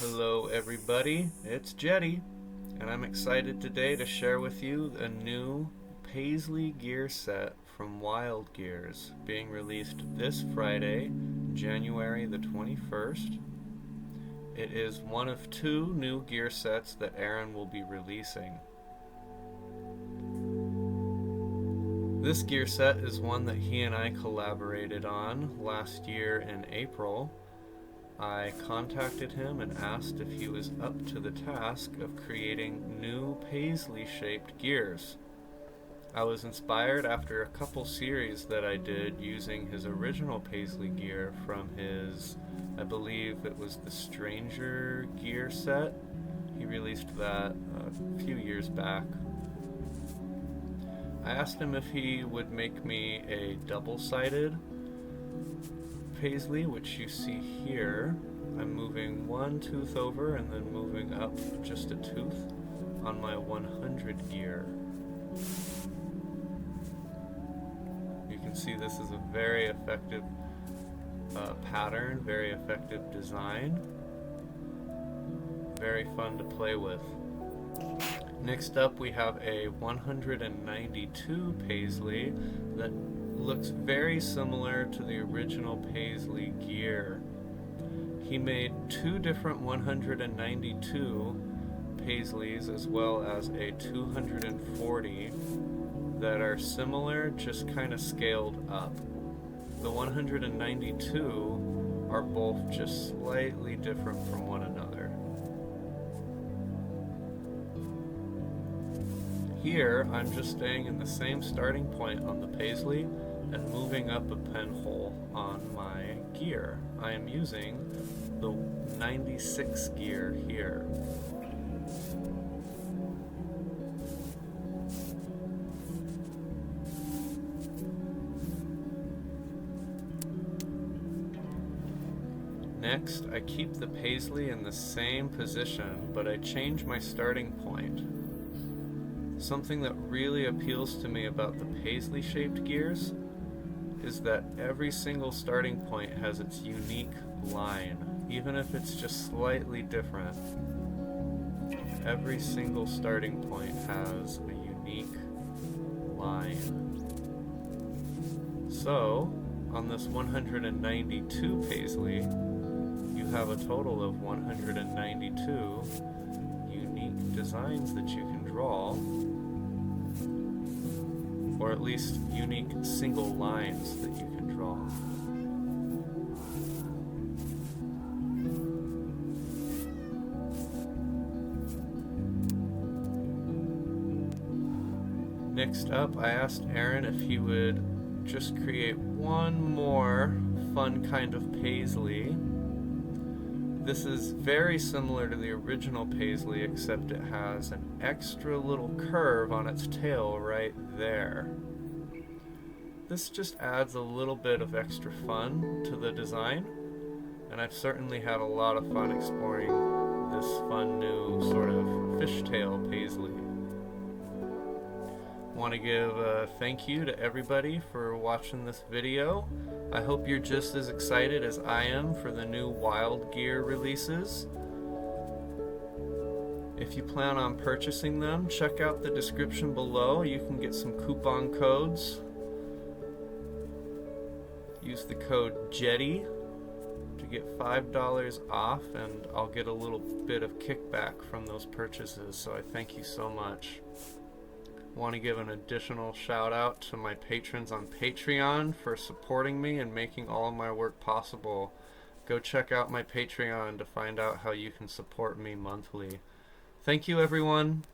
Hello everybody, it's Jetty, and I'm excited today to share with you a new Paisley Gear set from Wild Gears, being released this Friday, January the 21st. It is one of two new gear sets that Aaron will be releasing. This gear set is one that he and I collaborated on last year in April. I contacted him and asked if he was up to the task of creating new Paisley-shaped gears. I was inspired after a couple series that I did using his original Paisley gear from his, I believe it was the Stranger gear set. He released that a few years back. I asked him if he would make me a double-sided Paisley, which you see here. I'm moving one tooth over and then moving up just a tooth on my 100 gear. You can see this is a very effective pattern, very effective design, very fun to play with. Next up we have a 192 Paisley that looks very similar to the original Paisley gear. He made two different 192 Paisleys as well as a 240 that are similar, just kind of scaled up. The 192 are both just slightly different from one another. Here, I'm just staying in the same starting point on the Paisley and moving up a penhole on my gear. I am using the 96 gear here. Next, I keep the Paisley in the same position, but I change my starting point. Something that really appeals to me about the Paisley-shaped gears is that every single starting point has its unique line, even if it's just slightly different. Every single starting point has a unique line. So, on this 192 Paisley, you have a total of 192 unique designs that you can draw, or at least unique single lines that you can draw. Next up, I asked Aaron if he would just create one more fun kind of Paisley. This is very similar to the original Paisley, except it has an extra little curve on its tail right there. This just adds a little bit of extra fun to the design, and I've certainly had a lot of fun exploring this fun new sort of Fishtail Paisley. I want to give a thank you to everybody for watching this video. I hope you're just as excited as I am for the new Wild Gear releases. If you plan on purchasing them, check out the description below. You can get some coupon codes. Use the code JETTY to get $5 off, and I'll get a little bit of kickback from those purchases, so I thank you so much. I want to give an additional shout out to my patrons on Patreon for supporting me and making all of my work possible. Go check out my Patreon to find out how you can support me monthly. Thank you, everyone.